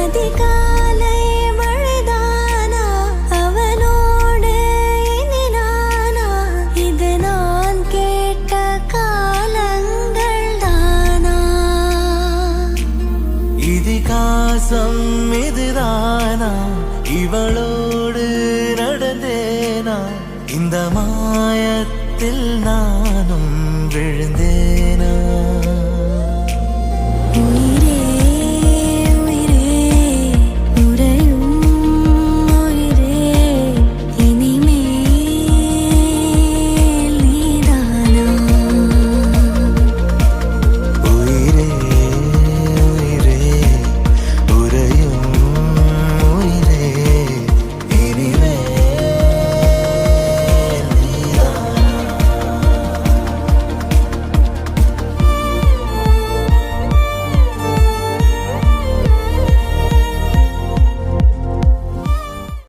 அதிகாலை மழைதானா அவனோடு இனி நானா இது நான் கேட்ட காலங்கள் தானா இதிகாசம் இதுதானா இவளோடு நடந்தேனா இந்த மாயத்தில் நான்